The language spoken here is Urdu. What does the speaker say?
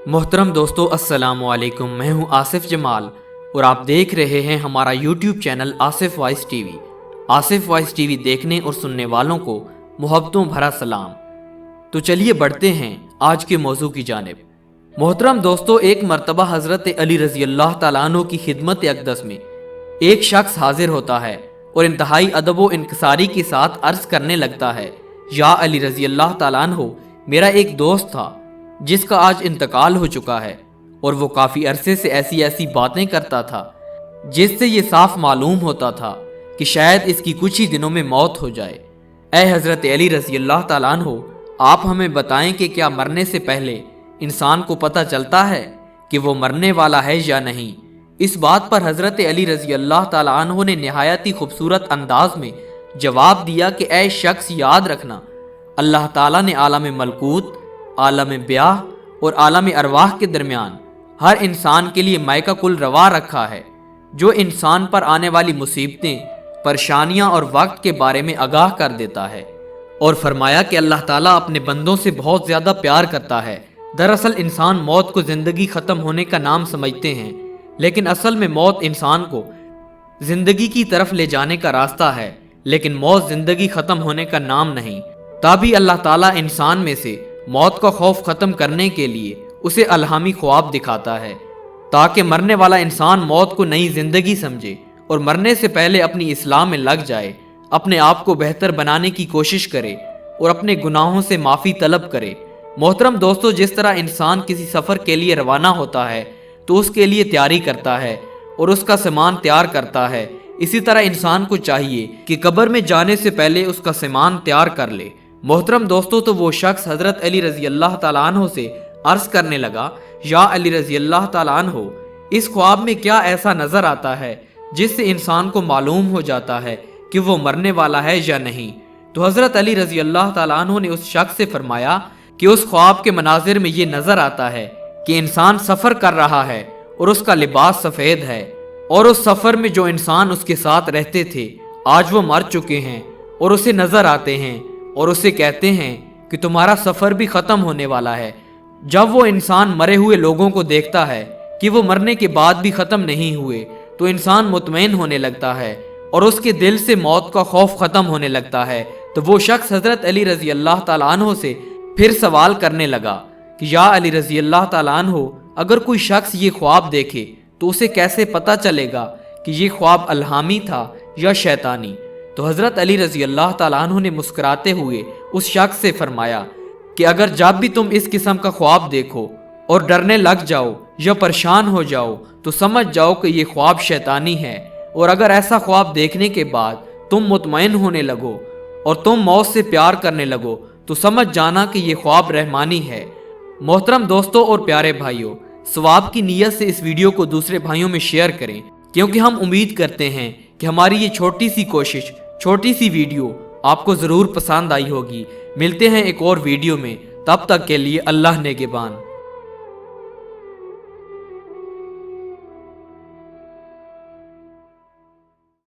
محترم دوستو السلام علیکم، میں ہوں آصف جمال اور آپ دیکھ رہے ہیں ہمارا YouTube channel Asif voice T V. Asif voice T V دیکھنے اور سننے والوں کو محبتوں بھرا سلام۔ تو چلیے بڑھتے ہیں آج کے موضوع کی جانب۔ محترم دوستو، ایک مرتبہ حضرت علی رضی اللہ تعالیٰ عنہ کی خدمت اقدس میں ایک شخص حاضر ہوتا ہے اور انتہائی ادب و انکساری کے ساتھ عرض کرنے لگتا ہے، یا علی رضی اللہ تعالیٰ عنہ، میرا ایک دوست تھا جس کا آج انتقال ہو چکا ہے، اور وہ کافی عرصے سے ایسی باتیں کرتا تھا جس سے یہ صاف معلوم ہوتا تھا کہ شاید اس کی کچھ ہی دنوں میں موت ہو جائے۔ اے حضرت علی رضی اللہ تعالیٰ عنہ، آپ ہمیں بتائیں کہ کیا مرنے سے پہلے انسان کو پتہ چلتا ہے کہ وہ مرنے والا ہے یا نہیں؟ اس بات پر حضرت علی رضی اللہ تعالیٰ عنہ نے نہایت ہی خوبصورت انداز میں جواب دیا کہ اے شخص، یاد رکھنا، اللہ تعالیٰ نے عالم ملکوت، عالم بیاہ اور عالم ارواح کے درمیان ہر انسان کے لیے مائکہ کل روا رکھا ہے، جو انسان پر آنے والی مصیبتیں، پریشانیاں اور وقت کے بارے میں آگاہ کر دیتا ہے، اور فرمایا کہ اللہ تعالیٰ اپنے بندوں سے بہت زیادہ پیار کرتا ہے۔ دراصل انسان موت کو زندگی ختم ہونے کا نام سمجھتے ہیں، لیکن اصل میں موت انسان کو زندگی کی طرف لے جانے کا راستہ ہے، لیکن موت زندگی ختم ہونے کا نام نہیں۔ تبھی اللہ تعالیٰ انسان میں سے موت کا خوف ختم کرنے کے لیے اسے الہامی خواب دکھاتا ہے، تاکہ مرنے والا انسان موت کو نئی زندگی سمجھے اور مرنے سے پہلے اپنی اصلاح میں لگ جائے، اپنے آپ کو بہتر بنانے کی کوشش کرے اور اپنے گناہوں سے معافی طلب کرے۔ محترم دوستو، جس طرح انسان کسی سفر کے لیے روانہ ہوتا ہے تو اس کے لیے تیاری کرتا ہے اور اس کا سامان تیار کرتا ہے، اسی طرح انسان کو چاہیے کہ قبر میں جانے سے پہلے اس کا سامان تیار کر لے۔ محترم دوستو، تو وہ شخص حضرت علی رضی اللہ تعالیٰ عنہ سے عرض کرنے لگا، یا علی رضی اللہ تعالیٰ عنہ، اس خواب میں کیا ایسا نظر آتا ہے جس سے انسان کو معلوم ہو جاتا ہے کہ وہ مرنے والا ہے یا نہیں؟ تو حضرت علی رضی اللہ تعالیٰ عنہ نے اس شخص سے فرمایا کہ اس خواب کے مناظر میں یہ نظر آتا ہے کہ انسان سفر کر رہا ہے اور اس کا لباس سفید ہے، اور اس سفر میں جو انسان اس کے ساتھ رہتے تھے آج وہ مر چکے ہیں اور اسے نظر آتے ہیں اور اسے کہتے ہیں کہ تمہارا سفر بھی ختم ہونے والا ہے۔ جب وہ انسان مرے ہوئے لوگوں کو دیکھتا ہے کہ وہ مرنے کے بعد بھی ختم نہیں ہوئے تو انسان مطمئن ہونے لگتا ہے اور اس کے دل سے موت کا خوف ختم ہونے لگتا ہے۔ تو وہ شخص حضرت علی رضی اللہ تعالیٰ عنہ سے پھر سوال کرنے لگا کہ یا علی رضی اللہ تعالیٰ عنہ، اگر کوئی شخص یہ خواب دیکھے تو اسے کیسے پتہ چلے گا کہ یہ خواب الہامی تھا یا شیطانی؟ تو حضرت علی رضی اللہ تعالیٰ عنہ نے مسکراتے ہوئے اس شخص سے فرمایا کہ اگر جب بھی تم اس قسم کا خواب دیکھو اور ڈرنے لگ جاؤ یا پریشان ہو جاؤ تو سمجھ جاؤ کہ یہ خواب شیطانی ہے، اور اگر ایسا خواب دیکھنے کے بعد تم مطمئن ہونے لگو اور تم موت سے پیار کرنے لگو تو سمجھ جانا کہ یہ خواب رحمانی ہے۔ محترم دوستوں اور پیارے بھائیوں، ثواب کی نیت سے اس ویڈیو کو دوسرے بھائیوں میں شیئر کریں، کیونکہ ہم امید کرتے ہیں کہ ہماری یہ چھوٹی سی کوشش، چھوٹی سی ویڈیو آپ کو ضرور پسند آئی ہوگی۔ ملتے ہیں ایک اور ویڈیو میں، تب تک کے لیے اللہ نگہبان۔